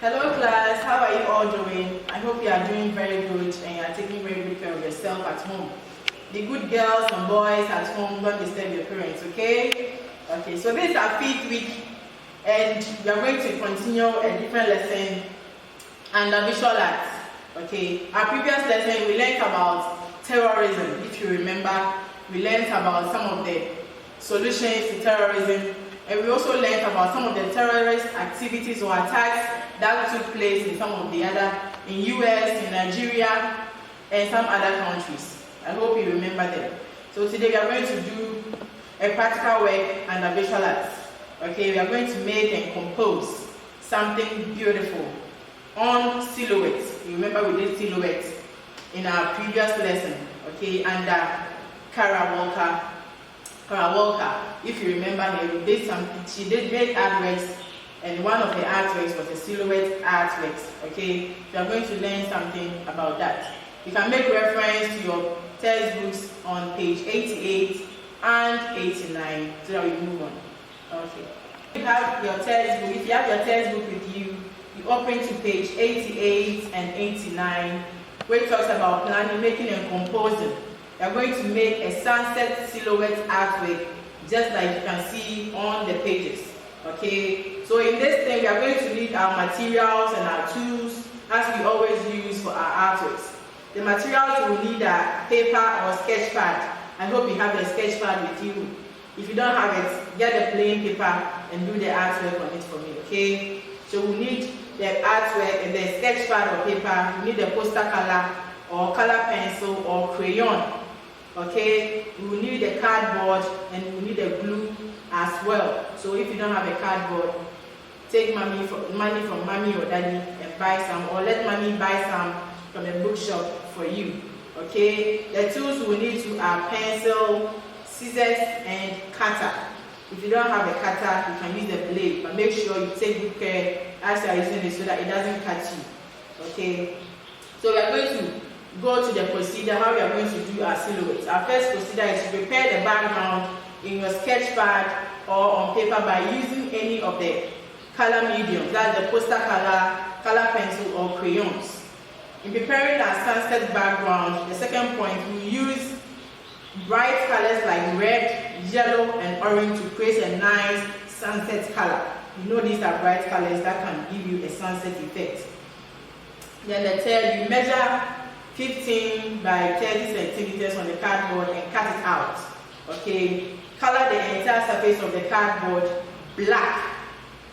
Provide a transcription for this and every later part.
Hello class, how are you all doing? I hope you are doing very good and you are taking very good care of yourself at home. The good girls and boys at home, don't disturb your parents, okay? Okay, so this is our 5th week and we are going to continue a different lesson under visual arts. Okay, our previous lesson we learned about terrorism. If you remember, we learned about some of the solutions to terrorism, and we also learned about some of the terrorist activities or attacks that took place in some of the other, in US, in Nigeria, and some other countries. I hope you remember them. So today we are going to do a practical work under visual arts. Okay, we are going to make and compose something beautiful on silhouettes. You remember we did silhouettes in our previous lesson, okay, under Kara Walker. If you remember here, we did something, she did make artworks, and one of the artworks was a silhouette artworks, okay? We are going to learn something about that. You can make reference to your textbooks on page 88 and 89 so that we move on. Okay. You have your textbook. If you have your textbook with you, you open to page 88 and 89, which talks about planning, making, and composing. You are going to make a sunset silhouette artwork, just like you can see on the pages. Okay, so in this thing we are going to need our materials and our tools as we always use for our artworks. The materials we will need are paper or sketch pad. I hope you have a sketch pad with you. If you don't have it, get a plain paper and do the artwork on it for me, okay? So we need the artwork and the sketch pad or paper. We need the poster color or color pencil or crayon. Okay, we will need the cardboard and we will need the glue as well. So if you don't have a cardboard, take money from mommy or daddy and buy some, or let mommy buy some from the bookshop for you. Okay, the tools we will need to are pencil, scissors, and cutter. If you don't have a cutter, you can use the blade, but make sure you take good care as you are using it so that it doesn't cut you. Okay, so we are going to go to the procedure, how we are going to do our silhouettes. Our first procedure is to prepare the background in your sketch pad or on paper by using any of the color mediums, that's the poster color, color pencil, or crayons. In preparing our sunset background, the second point, we use bright colors like red, yellow, and orange to create a nice sunset color. You know these are bright colors that can give you a sunset effect. Then the third, you measure 15 by 30 centimeters on the cardboard and cut it out. Okay, color the entire surface of the cardboard black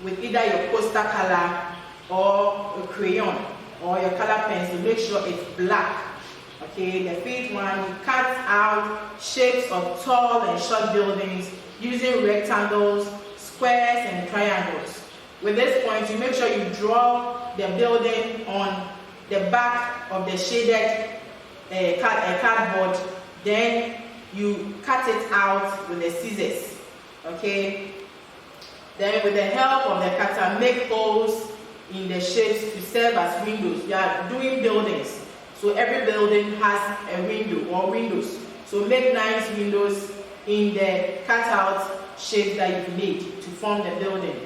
with either your poster color or a crayon or your color pencil. Make sure it's black. Okay, the fifth one, you cut out shapes of tall and short buildings using rectangles, squares, and triangles. With this point, you make sure you draw the building on the back of the shaded cardboard, then you cut it out with the scissors. Okay, then with the help of the cutter, make holes in the shapes to serve as windows. You are doing buildings, so every building has a window or windows, so make nice windows in the cutout shape that you made to form the building.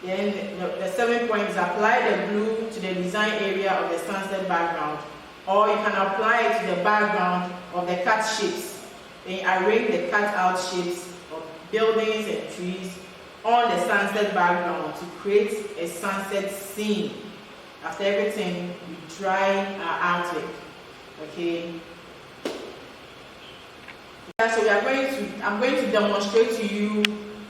Then the seventh point is apply the glue to the design area of the sunset background, or you can apply it to the background of the cut shapes. Then arrange the cut out shapes of buildings and trees on the sunset background to create a sunset scene. After everything, we dry our artwork. Okay. So I'm going to demonstrate to you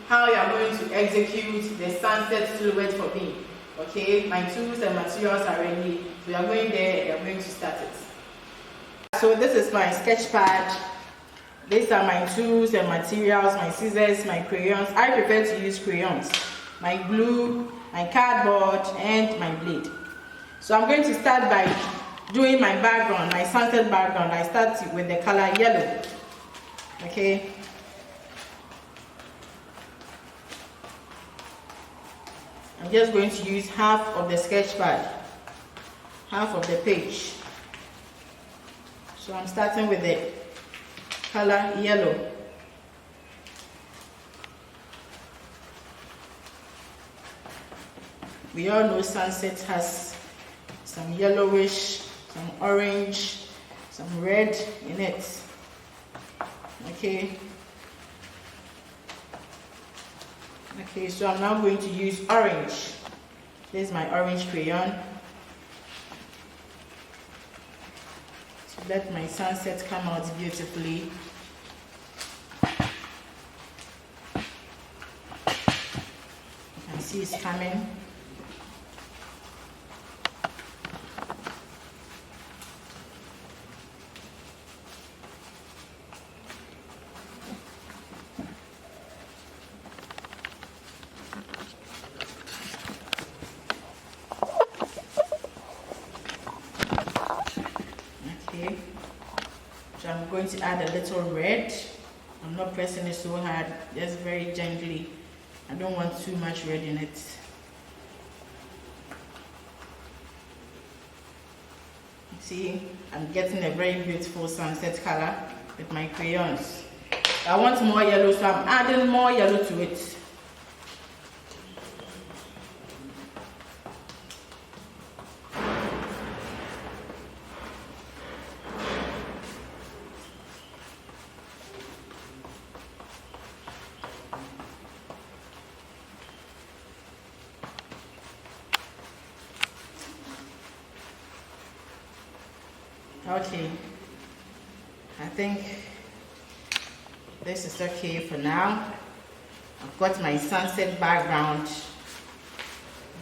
how you are going to execute the sunset silhouette for me. Okay, my tools and materials are ready. So you are going there and you are going to start it. So this is my sketch pad. These are my tools and materials, my scissors, my crayons. I prefer to use crayons. My glue, my cardboard, and my blade. So I'm going to start by doing my background, my sunset background. I start with the color yellow. Okay. I'm just going to use half of the sketch pad, half of the page. So I'm starting with the color yellow. We all know sunset has some yellowish, some orange, some red in it. Okay. Okay, so I'm now going to use orange. This is my orange crayon. To let my sunset come out beautifully. You can see it's coming. So I'm going to add a little red. I'm not pressing it so hard, just very gently. I don't want too much red in it. See, I'm getting a very beautiful sunset color with my crayons. I want more yellow, so I'm adding more yellow to it. Okay, I think this is okay for now. I've got my sunset background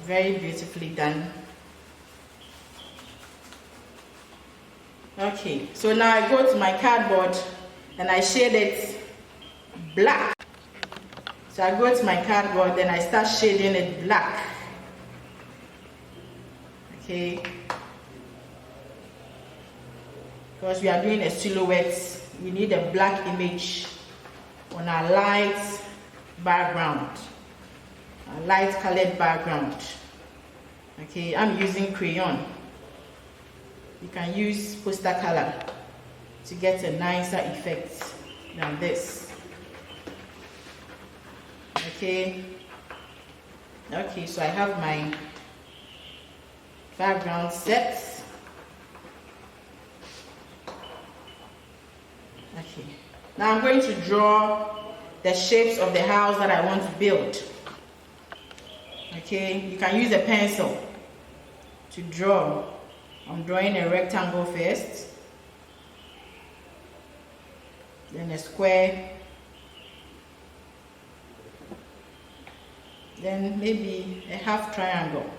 very beautifully done. Okay, so now I go to my cardboard and I shade it black. So I go to my cardboard and I start shading it black. Okay. Because we are doing a silhouette, we need a black image on our light background, a light colored background. Okay, I'm using crayon. You can use poster color to get a nicer effect than this. Okay, so I have my background set. Okay, now I'm going to draw the shapes of the house that I want to build. Okay, you can use a pencil to draw. I'm drawing a rectangle first, then a square, then maybe a half triangle.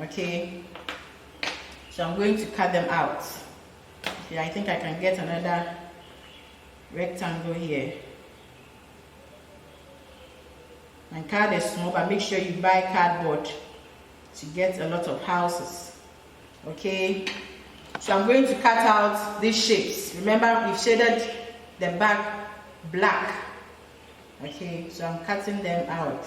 Okay, so I'm going to cut them out. Okay, I think I can get another rectangle here. My card is small, but make sure you buy cardboard to get a lot of houses. Okay, so I'm going to cut out these shapes. Remember, we've shaded the back black. Okay, so I'm cutting them out.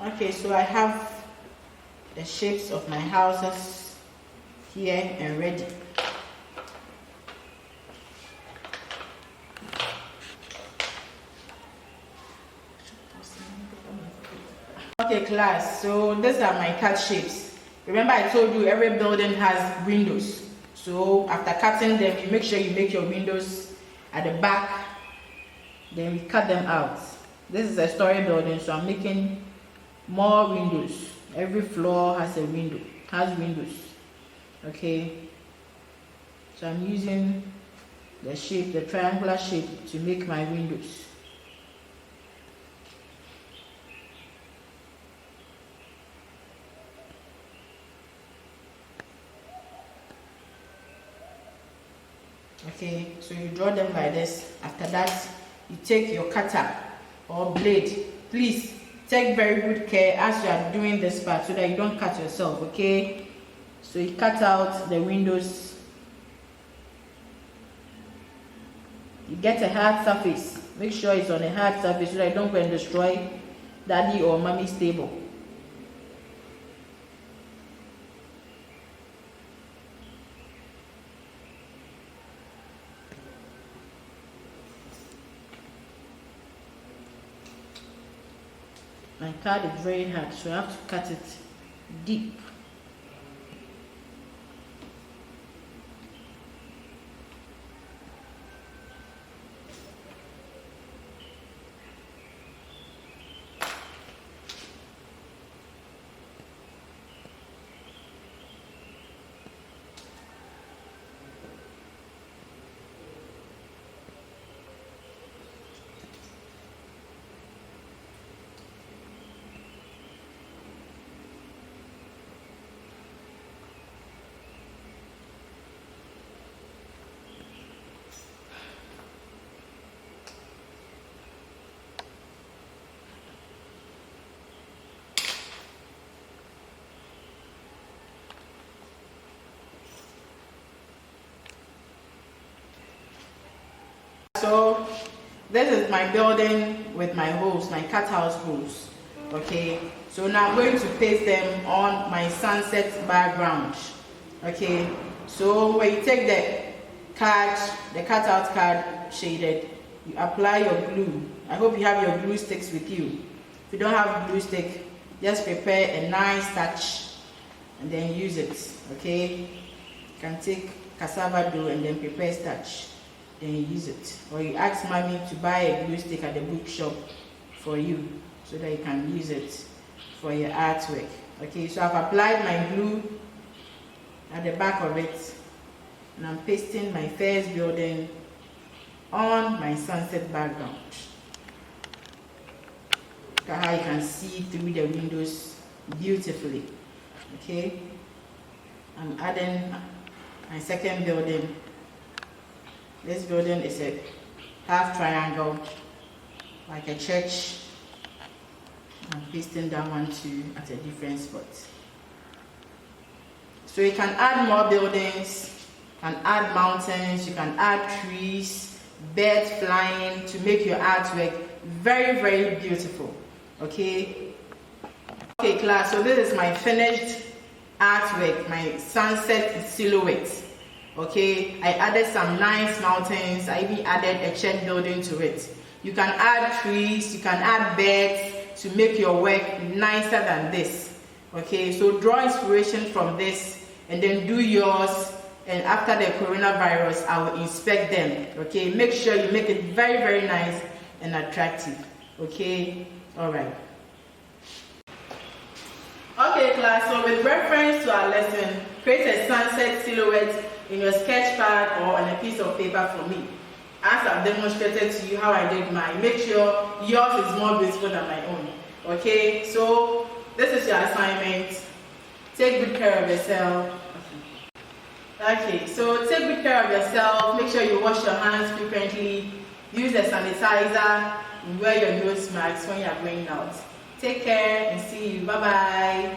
Okay, so I have the shapes of my houses here and ready. Okay class, so these are my cut shapes. Remember I told you every building has windows. So after cutting them, you make sure you make your windows at the back, then we cut them out. This is a story building, so I'm making more windows. Every floor has a window, has windows. Okay, So I'm using the shape, the triangular shape, to make my windows. Okay, so you draw them like this. After that, you take your cutter or blade. Please take very good care as you are doing this part so that you don't cut yourself, okay? So you cut out the windows. You get a hard surface. Make sure it's on a hard surface so that you don't go and destroy daddy or mommy's table. My card is very hard, so I have to cut it deep. So this is my building with my holes, my cutout holes. Okay, so now I'm going to paste them on my sunset background. Okay, so when you take the card, the cutout card shaded, you apply your glue. I hope you have your glue sticks with you. If you don't have glue stick, just prepare a nice touch and then use it. Okay, you can take cassava dough and then prepare starch, then you use it, or you ask mommy to buy a glue stick at the bookshop for you so that you can use it for your artwork. Okay, so I've applied my glue at the back of it and I'm pasting my first building on my sunset background. Look at how you can see through the windows beautifully. Okay, I'm adding my second building. This building is a half triangle, like a church. I'm pasting that one too at a different spot. So you can add more buildings, you can add mountains, you can add trees, birds flying to make your artwork very, very beautiful. Okay? Okay class, so this is my finished artwork, my sunset silhouette. Okay, I added some nice mountains. I even added a church building to it. You can add trees, you can add birds to make your work nicer than this. Okay, so draw inspiration from this and then do yours, and after the coronavirus I will inspect them. Okay, make sure you make it very, very nice and attractive. Okay, all right. Okay class, so with reference to our lesson, create a sunset silhouette in your sketch pad or on a piece of paper for me. As I've demonstrated to you how I did mine, make sure yours is more beautiful than my own. Okay, so this is your assignment. Take good care of yourself. Okay, so take good care of yourself. Make sure you wash your hands frequently. Use a sanitizer and wear your nose mask when you're going out. Take care and see you. Bye-bye.